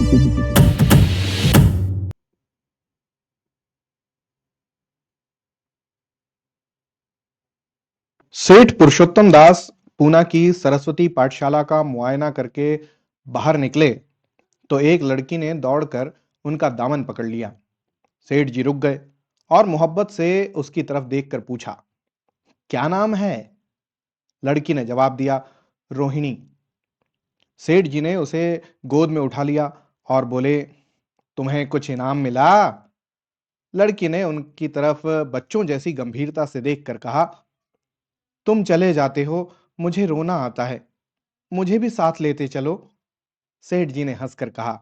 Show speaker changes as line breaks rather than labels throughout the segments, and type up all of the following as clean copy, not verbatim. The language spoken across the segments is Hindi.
सेठ पुरुषोत्तम दास पूना की सरस्वती पाठशाला का मुआयना करके बाहर निकले तो एक लड़की ने दौड़कर उनका दामन पकड़ लिया। सेठ जी रुक गए और मोहब्बत से उसकी तरफ देखकर पूछा, क्या नाम है? लड़की ने जवाब दिया, रोहिणी। सेठ जी ने उसे गोद में उठा लिया और बोले, तुम्हें कुछ इनाम मिला? लड़की ने उनकी तरफ बच्चों जैसी गंभीरता से देखकर कहा, तुम चले जाते हो, मुझे रोना आता है, मुझे भी साथ लेते चलो। सेठ जी ने हंसकर कहा,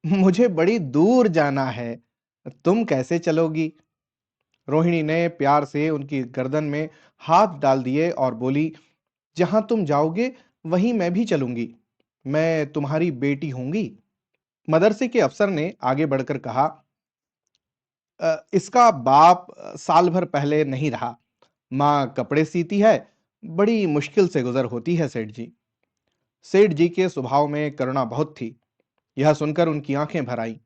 मुझे बड़ी दूर जाना है, तुम कैसे चलोगी? रोहिणी ने प्यार से उनकी गर्दन में हाथ डाल दिए और बोली, जहां तुम जाओगे वहीं मैं भी चलूंगी, मैं तुम्हारी बेटी होंगी। मदरसे के अफसर ने आगे बढ़कर कहा, इसका बाप साल भर पहले नहीं रहा, माँ कपड़े सीती है, बड़ी मुश्किल से गुजर होती है सेठ जी। सेठ जी के स्वभाव में करुणा बहुत थी। यह सुनकर उनकी आंखें भर आईं।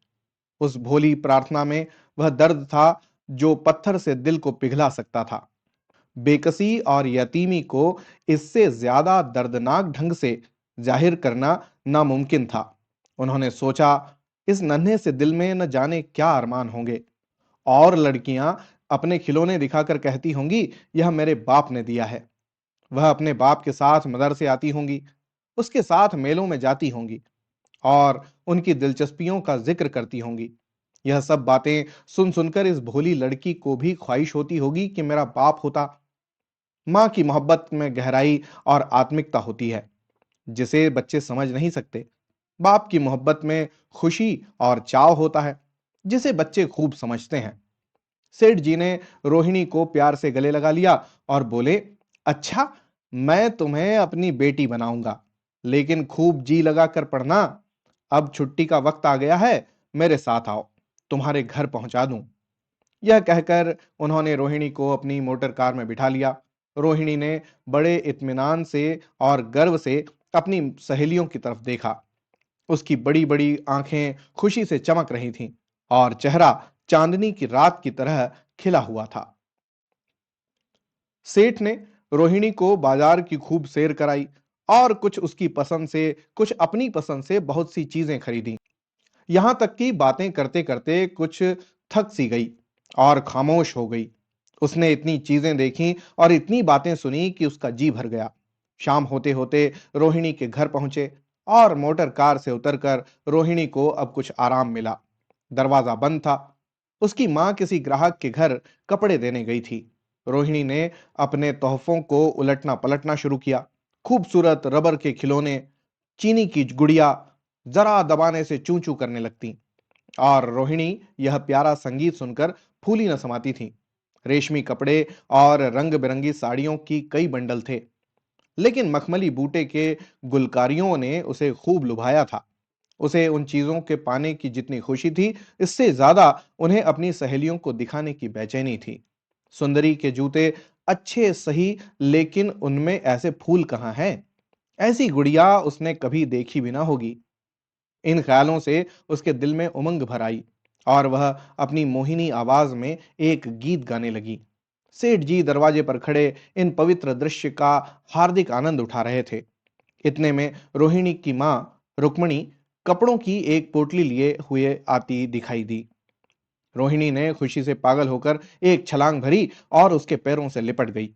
उस भोली प्रार्थना में वह दर्द था जो पत्थर से दिल को पिघला सकता था। बेकसी और यतीमी को इससे ज्यादा दर्दनाक ढंग से जाहिर करना नामुमकिन था। उन्होंने सोचा, इस नन्हे से दिल में न जाने क्या अरमान होंगे, और लड़कियां अपने खिलौने दिखाकर कहती होंगी, यह मेरे बाप ने दिया है। वह अपने बाप के साथ मदरसे आती होंगी, उसके साथ मेलों में जाती होंगी और उनकी दिलचस्पियों का जिक्र करती होंगी। यह सब बातें सुन सुनकर इस भोली लड़की को भी ख्वाहिश होती होगी कि मेरा बाप होता। मां की मोहब्बत में गहराई और आत्मिकता होती है जिसे बच्चे समझ नहीं सकते। बाप की मोहब्बत में खुशी और चाव होता है जिसे बच्चे खूब समझते हैं। सेठ जी ने रोहिणी को प्यार से गले लगा लिया और बोले, अच्छा, मैं तुम्हें अपनी बेटी बनाऊंगा, लेकिन खूब जी लगा कर पढ़ना। अब छुट्टी का वक्त आ गया है, मेरे साथ आओ, तुम्हारे घर पहुंचा दूं। यह कहकर उन्होंने रोहिणी को अपनी मोटर कार में बिठा लिया। रोहिणी ने बड़े इत्मीनान से और गर्व से अपनी सहेलियों की तरफ देखा। उसकी बड़ी बड़ी आंखें खुशी से चमक रही थीं और चेहरा चांदनी की रात की तरह खिला हुआ था। सेठ ने रोहिणी को बाजार की खूब सैर कराई और कुछ उसकी पसंद से, कुछ अपनी पसंद से बहुत सी चीजें खरीदी। यहां तक कि बातें करते करते कुछ थक सी गई और खामोश हो गई। उसने इतनी चीजें देखी और इतनी बातें सुनी कि उसका जी भर गया। शाम होते होते रोहिणी के घर पहुंचे और मोटर कार से उतरकर रोहिणी को अब कुछ आराम मिला। दरवाजा बंद था। उसकी मां किसी ग्राहक के घर कपड़े देने गई थी। रोहिणी ने अपने तोहफों को उलटना पलटना शुरू किया। खूबसूरत रबर के खिलौने, चीनी की गुड़िया जरा दबाने से चूं चूं करने लगती और रोहिणी यह प्यारा संगीत सुनकर फूली न समाती थी। रेशमी कपड़े और रंग बिरंगी साड़ियों की कई बंडल थे, लेकिन मखमली बूटे के गुलकारियों ने उसे खूब लुभाया था। उसे उन चीजों के पाने की जितनी खुशी थी, इससे ज्यादा उन्हें अपनी सहेलियों को दिखाने की बेचैनी थी। सुंदरी के जूते अच्छे सही, लेकिन उनमें ऐसे फूल कहाँ हैं? ऐसी गुड़िया उसने कभी देखी भी ना होगी। इन ख्यालों से उसके दिल में उमंग भर आई और वह अपनी मोहिनी आवाज में एक गीत गाने लगी। सेठ जी दरवाजे पर खड़े इन पवित्र दृश्य का हार्दिक आनंद उठा रहे थे। इतने में रोहिणी की मां रुक्मणी कपड़ों की एक पोटली लिए हुए आती दिखाई दी। रोहिणी ने खुशी से पागल होकर एक छलांग भरी और उसके पैरों से लिपट गई।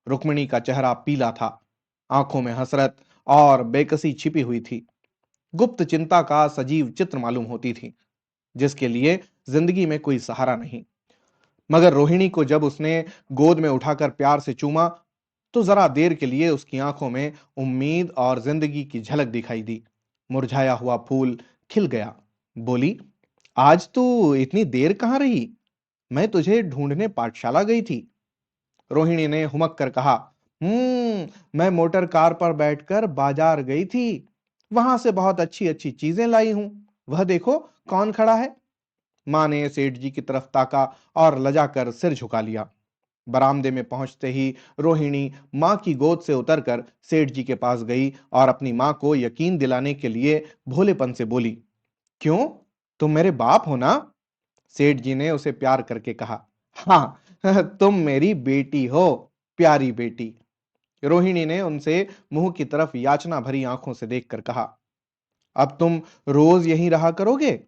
रुक्मिणी का चेहरा पीला था, आंखों में हसरत और बेकसी छिपी हुई थी। गुप्त चिंता का सजीव चित्र मालूम होती थी, जिसके लिए जिंदगी में कोई सहारा नहीं। मगर रोहिणी को जब उसने गोद में उठाकर प्यार से चूमा, तो जरा देर के लिए उसकी आंखों में उम्मीद और जिंदगी की झलक दिखाई दी। मुरझाया हुआ फूल खिल गया। बोली, आज तू इतनी देर कहां रही? मैं तुझे ढूंढने पाठशाला गई थी। रोहिणी ने हुमक कर कहा, मैं मोटर कार पर बैठकर बाजार गई थी, वहां से बहुत अच्छी अच्छी चीजें लाई हूं। वह देखो कौन खड़ा है। मां ने सेठ जी की तरफ ताका और लजाकर सिर झुका लिया। बरामदे में पहुंचते ही रोहिणी मां की गोद से उतरकर सेठ जी के पास गई और अपनी मां को यकीन दिलाने के लिए भोलेपन से बोली, क्यों? तुम मेरे बाप हो ना? सेठ जी ने उसे प्यार करके कहा। हाँ, तुम मेरी बेटी हो, प्यारी बेटी। रोहिणी ने उनसे मुंह की तरफ याचना भरी आंखों से देखकर कहा। अब तुम रोज यहीं रहा करोगे?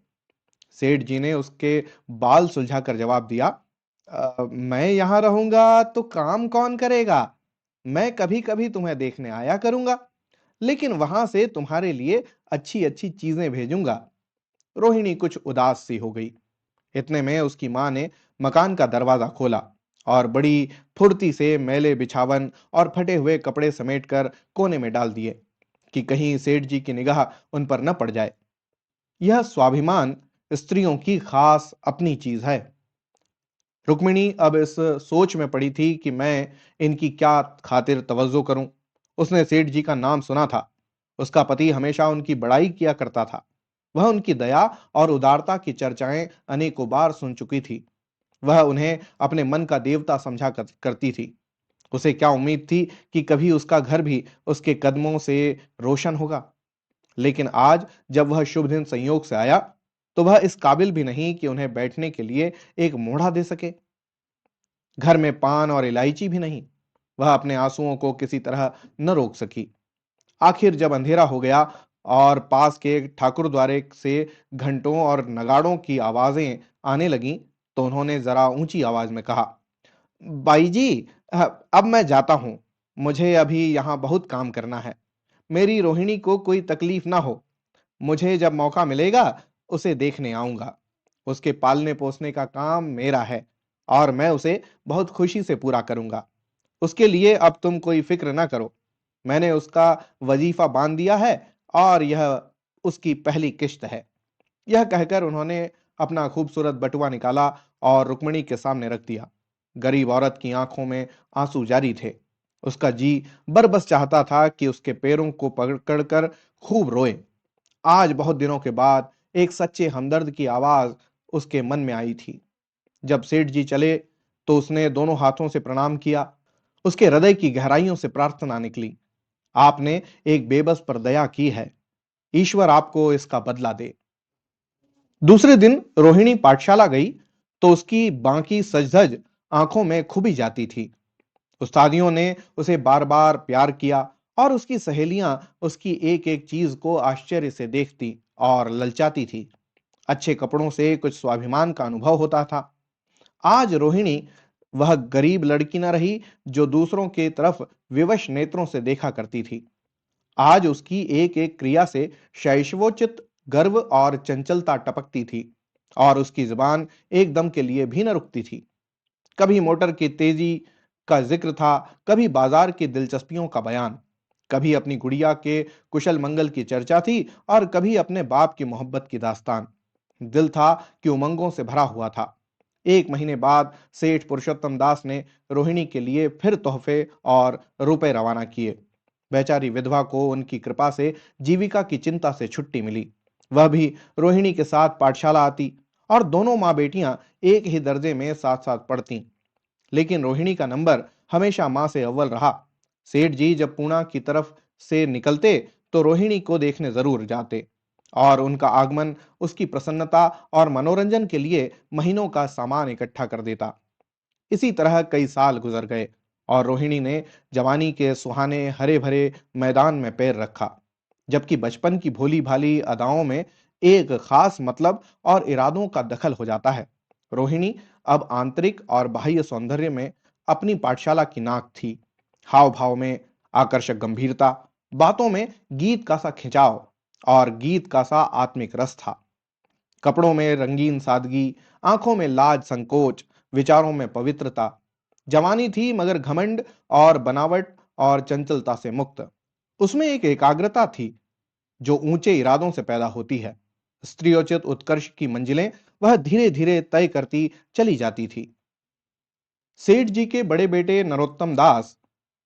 सेठ जी ने उसके बाल सुलझाकर जवाब दिया, मैं यहां रहूंगा तो काम कौन करेगा? मैं कभी कभी तुम्हें देखने आया करूंगा, लेकिन वहां से तुम्हारे लिए अच्छी अच्छी चीजें भेजूंगा। रोहिणी कुछ उदास सी हो गई। इतने में उसकी मां ने मकान का दरवाजा खोला और बड़ी फुर्ती से मैले बिछावन और फटे हुए कपड़े समेटकर कोने में डाल दिए कि कहीं सेठ जी की निगाह उन पर न पड़ जाए। यह स्वाभिमान स्त्रियों की खास अपनी चीज है। रुक्मिणी अब इस सोच में पड़ी थी कि मैं इनकी क्या खातिर तवज्जो करूं। उसने सेठ जी का नाम सुना था। उसका पति हमेशा उनकी बड़ाई किया करता था। वह उनकी दया और उदारता की चर्चाएं अनेकों बार सुन चुकी थी। वह उन्हें अपने मन का देवता समझा करती थी। उसे क्या उम्मीद थी कि कभी उसका घर भी उसके कदमों से रोशन होगा। लेकिन आज जब वह शुभ दिन संयोग से आया, तो वह इस काबिल भी नहीं कि उन्हें बैठने के लिए एक मोढ़ा दे सके। घर में पान और इलायची भी नहीं। वह अपने आंसुओं को किसी तरह न रोक सकी। आखिर जब अंधेरा हो गया और पास के ठाकुर द्वारे से घंटों और नगाड़ों की आवाजें आने लगीं, तो उन्होंने जरा ऊंची आवाज में कहा, बाई जी, अब मैं जाता हूं। मुझे अभी यहां बहुत काम करना है। मेरी रोहिणी को कोई तकलीफ ना हो। मुझे जब मौका मिलेगा उसे देखने आऊंगा। उसके पालने पोसने का काम मेरा है और मैं उसे बहुत खुशी से पूरा करूंगा। उसके लिए अब तुम कोई फिक्र ना करो। मैंने उसका वजीफा बांध दिया है और यह उसकी पहली किश्त है। यह कहकर उन्होंने अपना खूबसूरत बटुआ निकाला और रुक्मिणी के सामने रख दिया। गरीब औरत की आंखों में आंसू जारी थे। उसका जी बरबस चाहता था कि उसके पैरों को पकड़कर खूब रोए। आज बहुत दिनों के बाद एक सच्चे हमदर्द की आवाज उसके मन में आई थी। जब सेठ जी चले तो उसने दोनों हाथों से प्रणाम किया। उसके हृदय की गहराइयों से प्रार्थना निकली, आपने एक बेबस पर दया की है। ईश्वर आपको इसका बदला दे। दूसरे दिन रोहिणी पाठशाला गई तो उसकी बाकी सजधज आंखों में खुबी जाती थी। उस्तादियों ने उसे बार बार प्यार किया और उसकी सहेलियां उसकी एक एक चीज को आश्चर्य से देखती और ललचाती थी। अच्छे कपड़ों से कुछ स्वाभिमान का अनुभव होता था। आज रोहिणी वह गरीब लड़की न रही जो दूसरों के तरफ विवश नेत्रों से देखा करती थी। आज उसकी एक एक क्रिया से शैशवोचित गर्व और चंचलता टपकती थी और उसकी जुबान एकदम के लिए भी न रुकती थी। कभी मोटर की तेजी का जिक्र था, कभी बाजार की दिलचस्पियों का बयान, कभी अपनी गुड़िया के कुशल मंगल की चर्चा थी और कभी अपने बाप की मोहब्बत की दास्तान। दिल था कि उमंगों से भरा हुआ था। एक महीने बाद सेठ पुरुषोत्तम दास ने रोहिणी के लिए फिर तोहफे और रुपए रवाना किए। बेचारी विधवा को उनकी कृपा से जीविका की चिंता से छुट्टी मिली। वह भी रोहिणी के साथ पाठशाला आती और दोनों माँ बेटियां एक ही दर्जे में साथ साथ पढ़ती। लेकिन रोहिणी का नंबर हमेशा मां से अव्वल रहा। सेठ जी जब पूना की तरफ से निकलते तो रोहिणी को देखने जरूर जाते और उनका आगमन उसकी प्रसन्नता और मनोरंजन के लिए महीनों का सामान इकट्ठा कर देता। इसी तरह कई साल गुजर गए और रोहिणी ने जवानी के सुहाने हरे भरे मैदान में पैर रखा, जबकि बचपन की भोली भाली अदाओं में एक खास मतलब और इरादों का दखल हो जाता है। रोहिणी अब आंतरिक और बाह्य सौंदर्य में अपनी पाठशाला की नाक थी। हाव भाव में आकर्षक गंभीरता, बातों में गीत का सा खिंचाव और गीत का सा आत्मिक रस था। कपड़ों में रंगीन सादगी, आंखों में लाज संकोच, विचारों में पवित्रता। जवानी थी मगर घमंड और बनावट और चंचलता से मुक्त। उसमें एक एकाग्रता थी जो ऊंचे इरादों से पैदा होती है। स्त्रियोचित उत्कर्ष की मंजिलें वह धीरे धीरे तय करती चली जाती थी। सेठ जी के बड़े बेटे नरोत्तम दास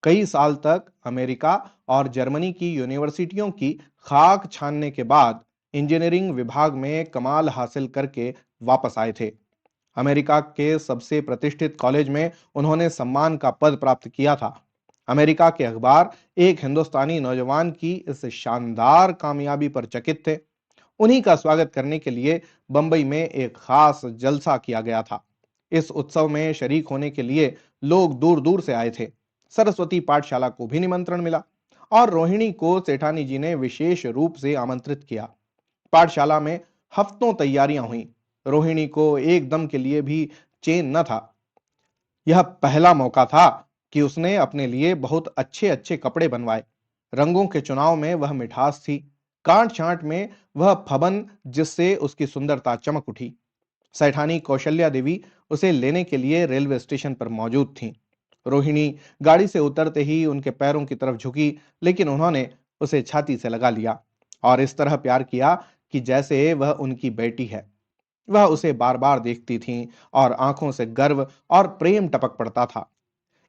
कई साल तक अमेरिका और जर्मनी की यूनिवर्सिटियों की खाक छानने के बाद इंजीनियरिंग विभाग में कमाल हासिल करके वापस आए थे। अमेरिका के सबसे प्रतिष्ठित कॉलेज में उन्होंने सम्मान का पद प्राप्त किया था। अमेरिका के अखबार एक हिंदुस्तानी नौजवान की इस शानदार कामयाबी पर चकित थे। उन्हीं का स्वागत करने के लिए बंबई में एक खास जलसा किया गया था। इस उत्सव में शरीक होने के लिए लोग दूर दूर से आए थे। सरस्वती पाठशाला को भी निमंत्रण मिला और रोहिणी को सेठानी जी ने विशेष रूप से आमंत्रित किया। पाठशाला में हफ्तों तैयारियां हुई। रोहिणी को एक दम के लिए भी चैन न था। यह पहला मौका था कि उसने अपने लिए बहुत अच्छे अच्छे कपड़े बनवाए। रंगों के चुनाव में वह मिठास थी, कांट छांट में वह फबन जिससे उसकी सुंदरता चमक उठी। सैठानी कौशल्या देवी उसे लेने के लिए रेलवे स्टेशन पर मौजूद थीं। रोहिणी गाड़ी से उतरते ही उनके पैरों की तरफ झुकी, लेकिन उन्होंने उसे छाती से लगा लिया और इस तरह प्यार किया कि जैसे वह उनकी बेटी है। वह उसे बार बार देखती थीं और आंखों से गर्व और प्रेम टपक पड़ता था।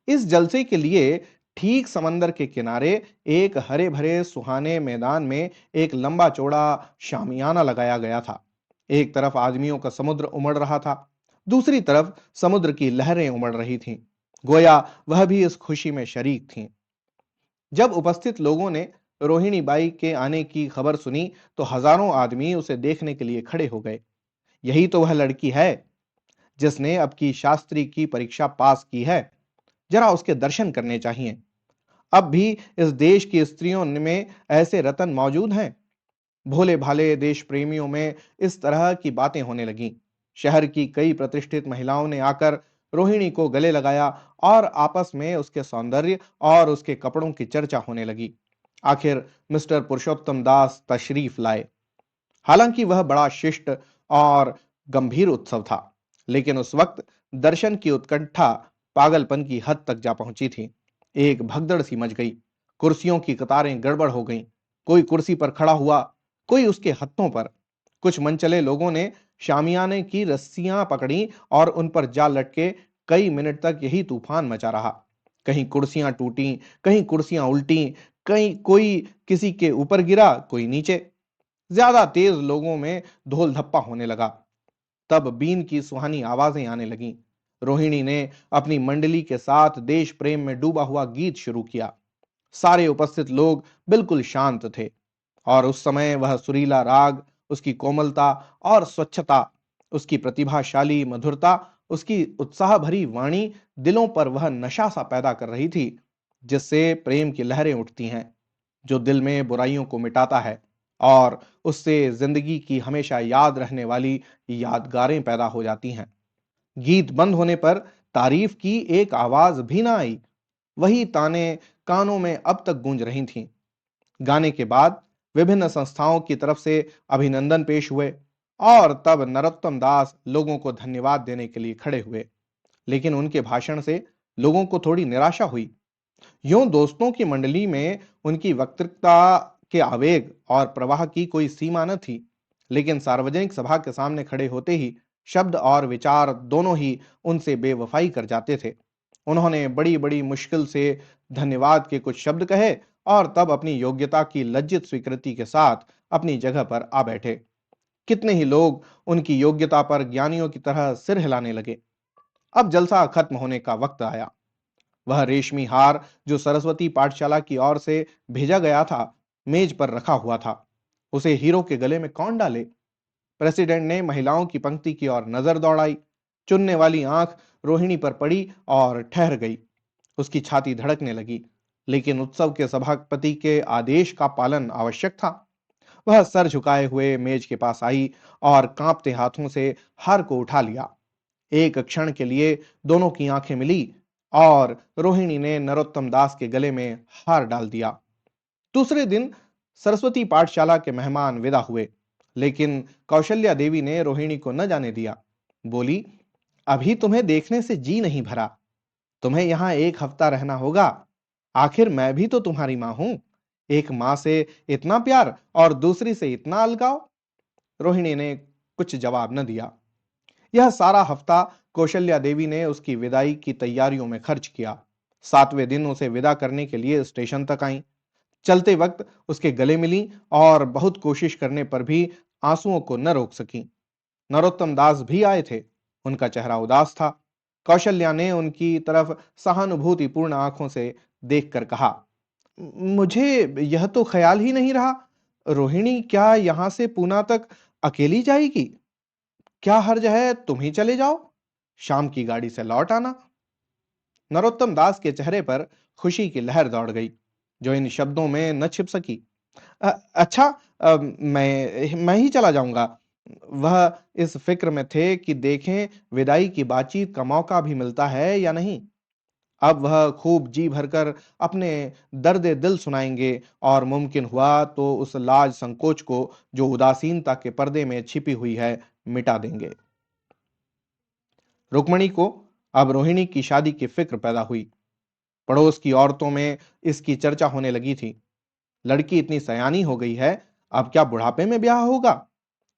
इस जलसे के लिए ठीक समंदर के किनारे एक हरे भरे सुहाने मैदान में एक लंबा चौड़ा शामियाना लगाया गया था। एक तरफ आदमियों का समुद्र उमड़ रहा था, दूसरी तरफ समुद्र की लहरें उमड़ रही थीं। गोया वह भी इस खुशी में शरीक थीं। जब उपस्थित लोगों ने रोहिणी बाई के आने की खबर सुनी तो हजारों आदमी उसे देखने के लिए खड़े हो गए। यही तो वह लड़की है जिसने अब की शास्त्री की परीक्षा पास की है। जरा उसके दर्शन करने चाहिए। अब भी इस देश की स्त्रियों में ऐसे रतन मौजूद हैं। भोले भाले देश प्रेमियों में इस तरह की बातें होने लगीं। शहर की कई प्रतिष्ठित महिलाओं ने आकर रोहिणी को गले लगाया और आपस में उसके सौंदर्य और उसके कपड़ों की चर्चा होने लगी। आखिर मिस्टर पुरुषोत्तम दास तशरीफ लाए। हालांकि वह बड़ा शिष्ट और गंभीर उत्सव था, लेकिन उस वक्त दर्शन की उत्कंठा पागलपन की हद तक जा पहुंची थी। एक भगदड़ सी मच गई। कुर्सियों की कतारें गड़बड़ हो गईं। कोई कुर्सी पर खड़ा हुआ, कोई उसके हत्थों पर। कुछ मनचले लोगों ने शामियाने की रस्सियां पकड़ी और उन पर जा लटके कई मिनट तक यही तूफान मचा रहा। कहीं कुर्सियां टूटी, कहीं कुर्सियां उल्टी, कहीं कोई किसी के ऊपर गिरा, कोई नीचे। ज्यादा तेज लोगों में ढोल धप्पा होने लगा। तब बीन की सुहानी आवाजें आने लगीं। रोहिणी ने अपनी मंडली के साथ देश प्रेम में डूबा हुआ गीत शुरू किया। सारे उपस्थित लोग बिल्कुल शांत थे और उस समय वह सुरीला राग, उसकी कोमलता और स्वच्छता, उसकी प्रतिभाशाली मधुरता, उसकी उत्साह भरी वाणी दिलों पर वह नशा सा पैदा कर रही थी, जिससे प्रेम की लहरें उठती हैं, जो दिल में बुराइयों को मिटाता है और उससे जिंदगी की हमेशा याद रहने वाली यादगारें पैदा हो जाती हैं। गीत बंद होने पर तारीफ की एक आवाज भी ना आई। वही ताने कानों में अब तक गूंज रही थीं। गाने के बाद विभिन्न संस्थाओं की तरफ से अभिनंदन पेश हुए और तब नरोत्तम दास लोगों को धन्यवाद देने के लिए खड़े हुए। लेकिन उनके भाषण से लोगों को थोड़ी निराशा हुई। यूं दोस्तों की मंडली में उनकी वक्तृता के आवेग और प्रवाह की कोई सीमा न थी, लेकिन सार्वजनिक सभा के सामने खड़े होते ही शब्द और विचार दोनों ही उनसे बेवफाई कर जाते थे। उन्होंने बड़ी बड़ी मुश्किल से धन्यवाद के कुछ शब्द कहे और तब अपनी योग्यता की लज्जित स्वीकृति के साथ अपनी जगह पर आ बैठे। कितने ही लोग उनकी योग्यता पर ज्ञानियों की तरह सिर हिलाने लगे। अब जलसा खत्म होने का वक्त आया। वह रेशमी हार जो सरस्वती पाठशाला की ओर से भेजा गया था, मेज पर रखा हुआ था। उसे हीरो के गले में कौन डाले? प्रेसिडेंट ने महिलाओं की पंक्ति की ओर नजर दौड़ाई। चुनने वाली आंख रोहिणी पर पड़ी और ठहर गई। उसकी छाती धड़कने लगी, लेकिन उत्सव के सभापति के आदेश का पालन आवश्यक था। वह सर झुकाए हुए मेज के पास आई और कांपते हाथों से हार को उठा लिया। एक क्षण के लिए दोनों की आंखें मिली और रोहिणी ने नरोत्तम दास के गले में हार डाल दिया। दूसरे दिन सरस्वती पाठशाला के मेहमान विदा हुए, लेकिन कौशल्या देवी ने रोहिणी को न जाने दिया। बोली, अभी तुम्हें देखने से जी नहीं भरा। तुम्हें यहां एक हफ्ता रहना होगा। आखिर मैं भी तो तुम्हारी मां हूं। एक मां से इतना प्यार और दूसरी से इतना अलगाव। रोहिणी ने कुछ जवाब न दिया। यह सारा हफ्ता कौशल्या देवी ने उसकी विदाई की तैयारियों में खर्च किया। 7वें दिन उसे विदा करने के लिए स्टेशन तक आई। चलते वक्त उसके गले मिली और बहुत कोशिश करने पर भी आंसुओं को न रोक सकी। नरोत्तम दास भी आए थे। उनका चेहरा उदास था। कौशल्या ने उनकी तरफ सहानुभूतिपूर्ण आंखों से देखकर कहा, मुझे यह तो ख्याल ही नहीं रहा। रोहिणी क्या यहां से पूना तक अकेली जाएगी? क्या हर्ज है तुम ही चले जाओ, शाम की गाड़ी से लौट आना। नरोत्तम दास के चेहरे पर खुशी की लहर दौड़ गई, जो इन शब्दों में न छिप सकी। अच्छा, मैं ही चला जाऊंगा। वह इस फिक्र में थे कि देखें विदाई की बातचीत का मौका भी मिलता है या नहीं। अब वह खूब जी भरकर अपने दर्द दिल सुनाएंगे और मुमकिन हुआ तो उस लाज संकोच को जो उदासीनता के पर्दे में छिपी हुई है मिटा देंगे। रुक्मणी को अब रोहिणी की शादी की फिक्र पैदा हुई। पड़ोस की औरतों में इसकी चर्चा होने लगी थी। लड़की इतनी सयानी हो गई है, अब क्या बुढ़ापे में ब्याह होगा?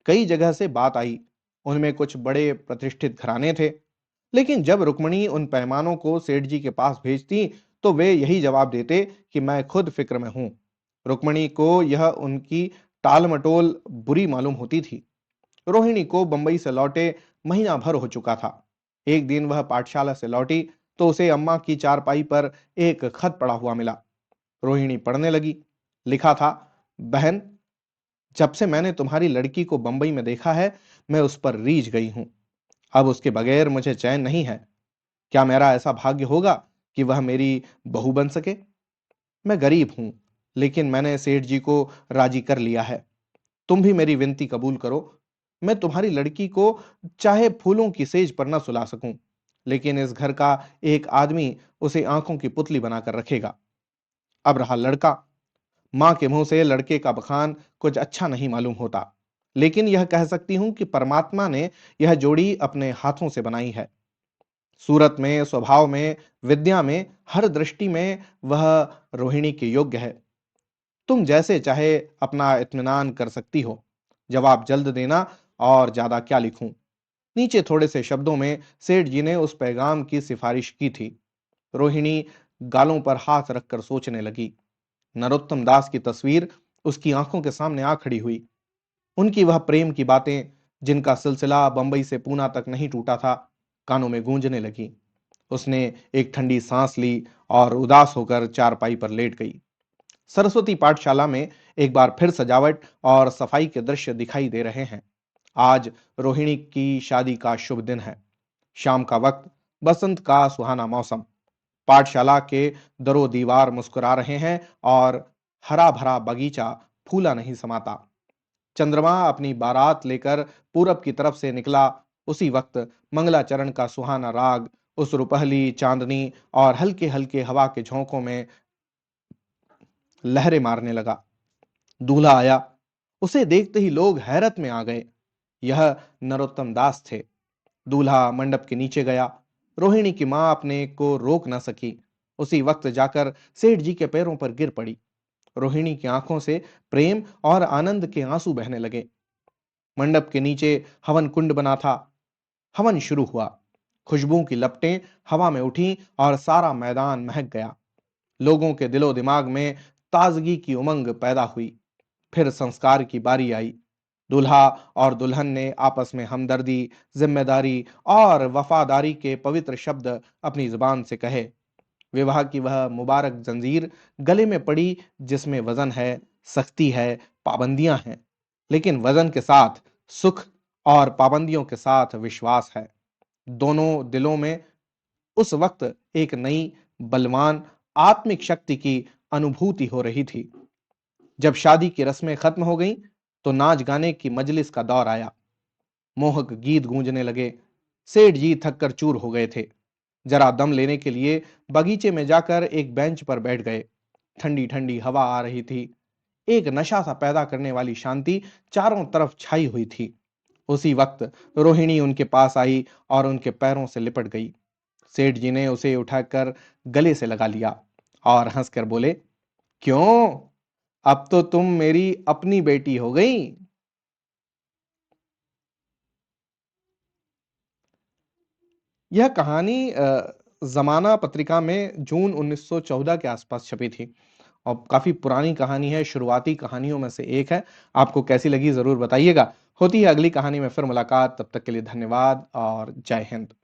कई जगह से बात आई। उनमें कुछ बड़े प्रतिष्ठित घराने थे, लेकिन जब रुक्मणी उन पैमानों को सेठ जी के पास भेजती तो वे यही जवाब देते कि मैं खुद फिक्र में हूं। रुक्मणी को यह उनकी टालमटोल बुरी मालूम होती थी। रोहिणी को बंबई से लौटे महीना भर हो चुका था। एक दिन वह पाठशाला से लौटी तो उसे अम्मा की चारपाई पर एक खत पड़ा हुआ मिला। रोहिणी पढ़ने लगी। लिखा था, बहन, जब से मैंने तुम्हारी लड़की को बंबई में देखा है, मैं उस पर रीझ गई हूं। अब उसके बगैर मुझे चैन नहीं है। क्या मेरा ऐसा भाग्य होगा कि वह मेरी बहू बन सके? मैं गरीब हूं, लेकिन मैंने सेठ जी को राजी कर लिया है। तुम भी मेरी विनती कबूल करो। मैं तुम्हारी लड़की को चाहे फूलों की सेज पर न सुला सकूं, लेकिन इस घर का एक आदमी उसे आंखों की पुतली बनाकर रखेगा। अब रहा लड़का, मां के मुंह से लड़के का बखान कुछ अच्छा नहीं मालूम होता, लेकिन यह कह सकती हूं कि परमात्मा ने यह जोड़ी अपने हाथों से बनाई है। सूरत में, स्वभाव में, विद्या में, हर दृष्टि में वह रोहिणी के योग्य है। तुम जैसे चाहे अपना इत्मीनान कर सकती हो। जवाब जल्द देना, और ज्यादा क्या लिखूं। नीचे थोड़े से शब्दों में सेठ जी ने उस पैगाम की सिफारिश की थी। रोहिणी गालों पर हाथ रखकर सोचने लगी। नरोत्तम दास की तस्वीर उसकी आंखों के सामने आ खड़ी हुई। उनकी वह प्रेम की बातें, जिनका सिलसिला बंबई से पूना तक नहीं टूटा था, कानों में गूंजने लगी। उसने एक ठंडी सांस ली और उदास होकर चारपाई पर लेट गई। सरस्वती पाठशाला में एक बार फिर सजावट और सफाई के दृश्य दिखाई दे रहे हैं। आज रोहिणी की शादी का शुभ दिन है। शाम का वक्त, बसंत का सुहाना मौसम। पाठशाला के दरो दीवार मुस्कुरा रहे हैं और हरा भरा बगीचा फूला नहीं समाता। चंद्रमा अपनी बारात लेकर पूरब की तरफ से निकला। उसी वक्त मंगलाचरण का सुहाना राग उस रुपहली चांदनी और हल्के हल्के हवा के झोंकों में लहरें मारने लगा। दूल्हा आया। उसे देखते ही लोग हैरत में आ गए। यह नरोत्तम दास थे। दूल्हा मंडप के नीचे गया। रोहिणी की मां अपने को रोक न सकी। उसी वक्त जाकर सेठ जी के पैरों पर गिर पड़ी। रोहिणी की आंखों से प्रेम और आनंद के आंसू बहने लगे। मंडप के नीचे हवन कुंड बना था। हवन शुरू हुआ। खुशबू की लपटें हवा में उठी और सारा मैदान महक गया। लोगों के दिलो दिमाग में ताजगी की उमंग पैदा हुई। फिर संस्कार की बारी आई। दूल्हा और दुल्हन ने आपस में हमदर्दी, जिम्मेदारी और वफादारी के पवित्र शब्द अपनी जुबान से कहे। विवाह की वह मुबारक जंजीर गले में पड़ी, जिसमें वजन है, सख्ती है, पाबंदियां हैं, लेकिन वजन के साथ सुख और पाबंदियों के साथ विश्वास है। दोनों दिलों में उस वक्त एक नई, बलवान आत्मिक शक्ति की अनुभूति हो रही थी। जब शादी की रस्में खत्म हो गईं, तो नाच गाने की मजलिस का दौर आया। मोहक गीत गूंजने लगे। सेठ जी थक कर चूर हो गए थे। जरा दम लेने के लिए बगीचे में जाकर एक बेंच पर बैठ गए। ठंडी ठंडी हवा आ रही थी। एक नशा सा पैदा करने वाली शांति चारों तरफ छाई हुई थी। उसी वक्त रोहिणी उनके पास आई और उनके पैरों से लिपट गई। सेठ जी ने उसे उठाकर गले से लगा लिया और हंसकर बोले, क्यों, अब तो तुम मेरी अपनी बेटी हो गई। यह कहानी जमाना पत्रिका में जून 1914 के आसपास छपी थी और काफी पुरानी कहानी है, शुरुआती कहानियों में से एक है। आपको कैसी लगी जरूर बताइएगा। होती है अगली कहानी में फिर मुलाकात। तब तक के लिए धन्यवाद और जय हिंद।